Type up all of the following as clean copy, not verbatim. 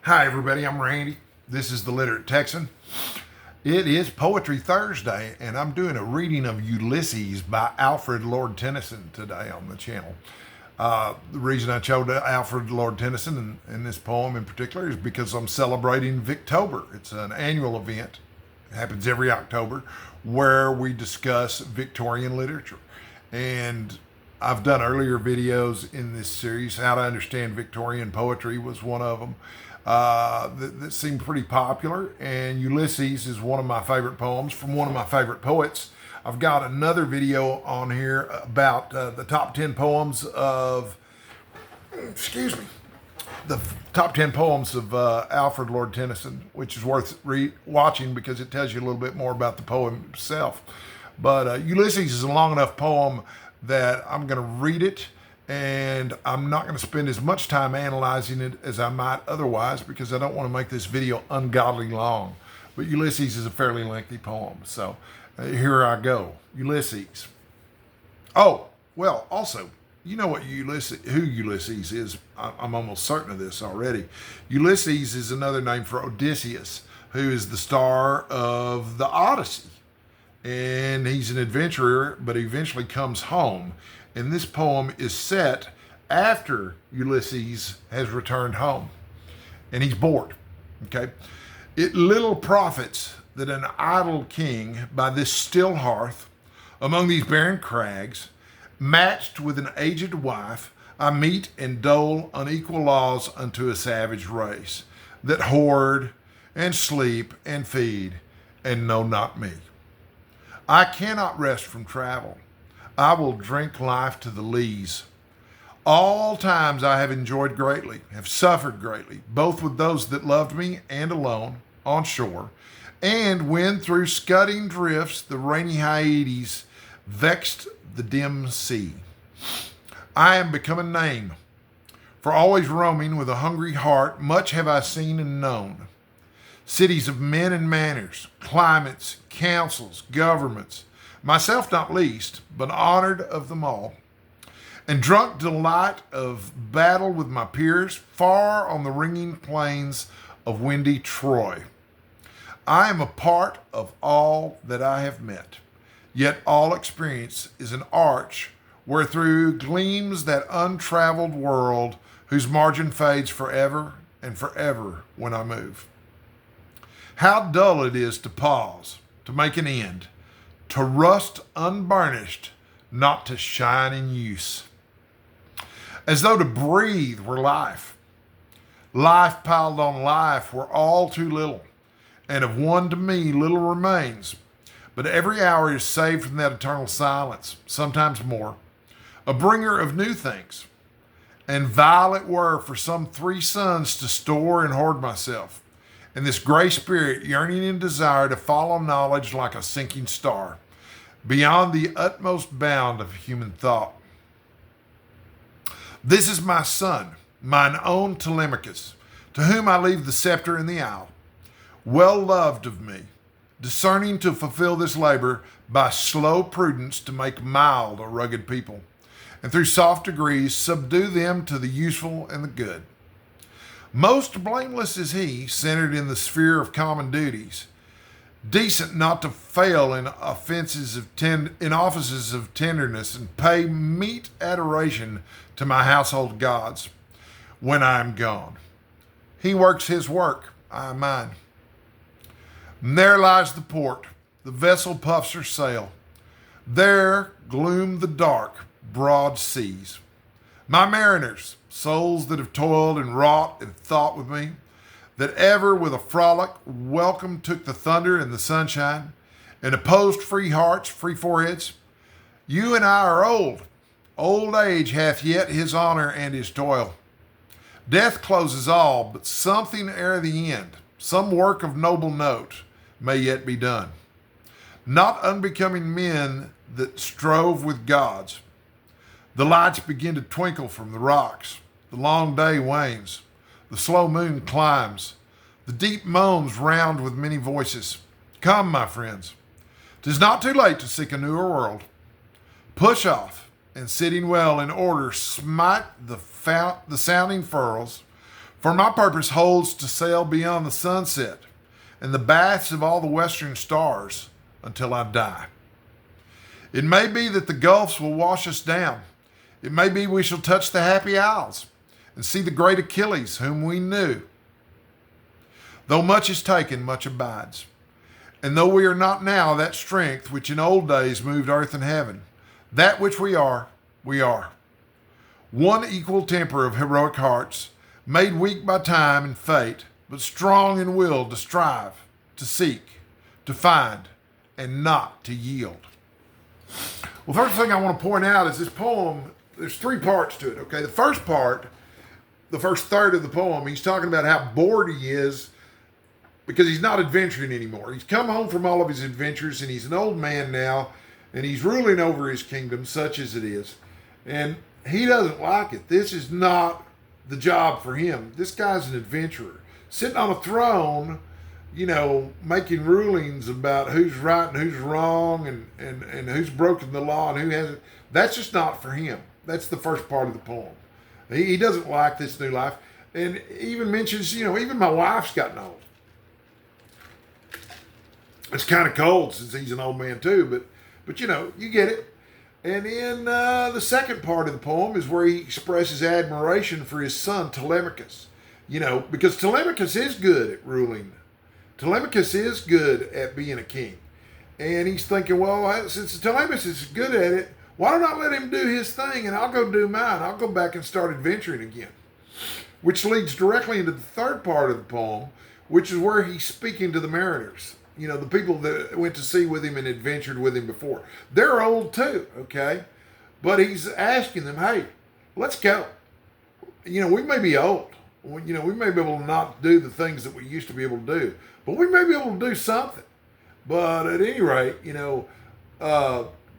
Hi everybody, I'm Randy. This is the Literate Texan. It is Poetry Thursday, and I'm doing a reading of Ulysses by Alfred Lord Tennyson today on the channel. The reason I chose Alfred Lord Tennyson in this poem in particular is because I'm celebrating Victober. It's an annual event. It happens every October where we discuss Victorian literature. And I've done earlier videos in this series. How to Understand Victorian Poetry was one of them. That seemed pretty popular, and Ulysses is one of my favorite poems from one of my favorite poets. I've got another video on here about the top 10 poems of, the top 10 poems of Alfred Lord Tennyson, which is worth watching because it tells you a little bit more about the poem itself. But Ulysses is a long enough poem that I'm going to read it, and I'm not going to spend as much time analyzing it as I might otherwise because I don't want to make this video ungodly long. But Ulysses is a fairly lengthy poem, so here I go. Ulysses. Oh, well, also, you know who Ulysses is. I'm almost certain of this already. Ulysses is another name for Odysseus, who is the star of the Odyssey. And he's an adventurer, but he eventually comes home. And this poem is set after Ulysses has returned home. And he's bored, okay? It little profits that an idle king by this still hearth, among these barren crags, matched with an aged wife, I meet and dole unequal laws unto a savage race, that hoard and sleep and feed and know not me. I cannot rest from travel. I will drink life to the lees. All times I have enjoyed greatly, have suffered greatly, both with those that loved me and alone, on shore, and when through scudding drifts the rainy Hyades vexed the dim sea. I am become a name, for always roaming with a hungry heart, much have I seen and known. Cities of men and manners, climates, councils, governments, myself not least, but honored of them all, and drunk delight of battle with my peers, far on the ringing plains of windy Troy. I am a part of all that I have met, yet all experience is an arch wherethrough gleams that untraveled world whose margin fades forever and forever when I move. How dull it is to pause, to make an end, to rust unburnished, not to shine in use. As though to breathe were life. Life piled on life were all too little, and of one to me little remains. But every hour is saved from that eternal silence, sometimes more, a bringer of new things. And vile it were for some 3 suns to store and hoard myself, and this gray spirit yearning in desire to follow knowledge like a sinking star, beyond the utmost bound of human thought. This is my son, mine own Telemachus, to whom I leave the scepter and the isle, well loved of me, discerning to fulfill this labor by slow prudence to make mild a rugged people, and through soft degrees subdue them to the useful and the good. Most blameless is he, centered in the sphere of common duties, decent not to fail in offices of tenderness, and pay meet adoration to my household gods when I am gone. He works his work, I mine. And there lies the port, the vessel puffs her sail. There gloom the dark, broad seas. My mariners, souls that have toiled and wrought and thought with me, that ever with a frolic welcome took the thunder and the sunshine, and opposed free hearts, free foreheads. You and I are old. Old age hath yet his honor and his toil. Death closes all, but something ere the end, some work of noble note, may yet be done. Not unbecoming men that strove with gods. The lights begin to twinkle from the rocks. The long day wanes. The slow moon climbs. The deep moans round with many voices. Come, my friends. 'Tis not too late to seek a newer world. Push off, and sitting well in order, smite the sounding furrows, For my purpose holds to sail beyond the sunset and the baths of all the western stars until I die. It may be that the gulfs will wash us down. It may be we shall touch the happy isles and see the great Achilles whom we knew. Though much is taken, much abides. And though we are not now that strength which in old days moved earth and heaven, that which we are, we are. One equal temper of heroic hearts, made weak by time and fate, but strong in will to strive, to seek, to find, and not to yield. Well, first thing I want to point out is this poem, there's three parts to it, okay? The first part, the first third of the poem, he's talking about how bored he is because he's not adventuring anymore. He's come home from all of his adventures, and he's an old man now, and he's ruling over his kingdom, such as it is. And he doesn't like it. This is not the job for him. This guy's an adventurer. Sitting on a throne, making rulings about who's right and who's wrong and who's broken the law and who hasn't. That's just not for him. That's the first part of the poem. He doesn't like this new life. And even mentions, even my wife's gotten old. It's kind of cold since he's an old man too, but you get it. And in the second part of the poem is where he expresses admiration for his son Telemachus. Because Telemachus is good at ruling. Telemachus is good at being a king. And he's thinking, well, since Telemachus is good at it, why don't I let him do his thing and I'll go do mine. I'll go back and start adventuring again. Which leads directly into the third part of the poem, which is where he's speaking to the mariners. The people that went to sea with him and adventured with him before. They're old too, okay? But he's asking them, hey, let's go. We may be old. We may be able to not do the things that we used to be able to do. But we may be able to do something. But at any rate,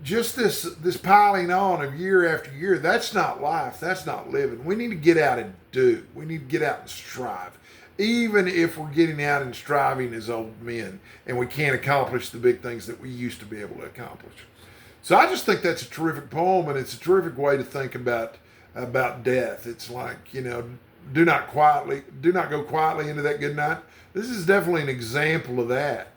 just this piling on of year after year, that's not life. That's not living. We need to get out and do. We need to get out and strive. Even if we're getting out and striving as old men and we can't accomplish the big things that we used to be able to accomplish. So I just think that's a terrific poem, and it's a terrific way to think about death. It's like, do not go quietly into that good night. This is definitely an example of that,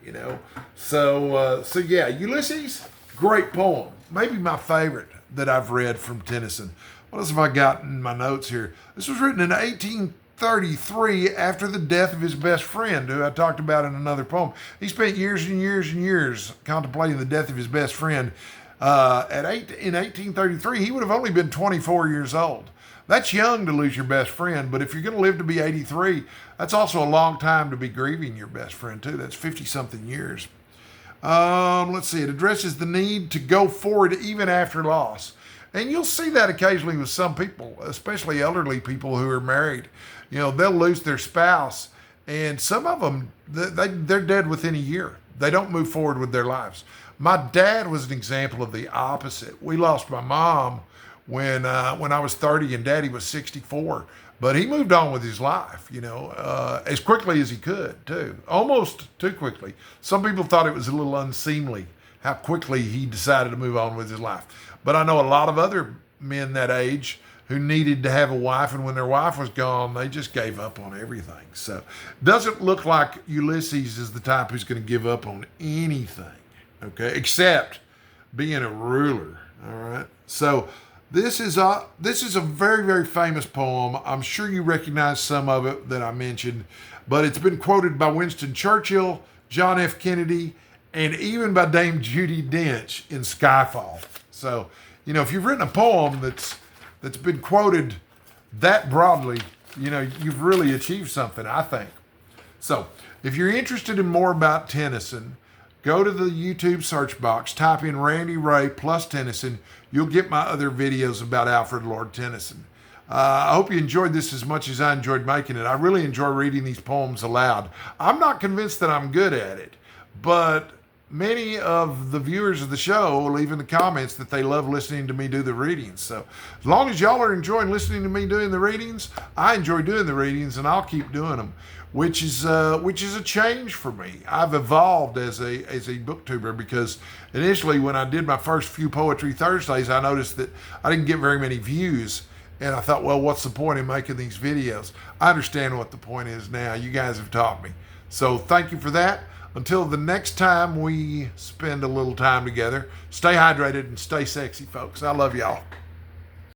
So yeah, Ulysses, great poem. Maybe my favorite that I've read from Tennyson. What else have I got in my notes here? This was written in 1833 after the death of his best friend, who I talked about in another poem. He spent years and years and years contemplating the death of his best friend. In 1833, he would have only been 24 years old. That's young to lose your best friend, but if you're going to live to be 83, that's also a long time to be grieving your best friend too. That's 50-something years. Let's see. It addresses the need to go forward even after loss. And you'll see that occasionally with some people, especially elderly people who are married. They'll lose their spouse, and some of them, they're dead within a year. They don't move forward with their lives. My dad was an example of the opposite. We lost my mom when I was 30 and Daddy was 64. But he moved on with his life, as quickly as he could, too. Almost too quickly. Some people thought it was a little unseemly how quickly he decided to move on with his life. But I know a lot of other men that age who needed to have a wife, and when their wife was gone, they just gave up on everything. So doesn't look like Ulysses is the type who's going to give up on anything, okay, except being a ruler, all right? So this is a very, very famous poem. I'm sure you recognize some of it that I mentioned, but it's been quoted by Winston Churchill, John F. Kennedy, and even by Dame Judi Dench in Skyfall. So, if you've written a poem that's been quoted that broadly, you've really achieved something, I think. So, if you're interested in more about Tennyson, go to the YouTube search box, type in Randy Ray plus Tennyson. You'll get my other videos about Alfred Lord Tennyson. I hope you enjoyed this as much as I enjoyed making it. I really enjoy reading these poems aloud. I'm not convinced that I'm good at it, but many of the viewers of the show leave in the comments that they love listening to me do the readings. So as long as y'all are enjoying listening to me doing the readings, I enjoy doing the readings, and I'll keep doing them, which is a change for me. I've evolved as a booktuber, because initially when I did my first few Poetry Thursdays, I noticed that I didn't get very many views. And I thought, well, what's the point in making these videos? I understand what the point is now. You guys have taught me. So thank you for that. Until the next time we spend a little time together, stay hydrated and stay sexy, folks. I love y'all.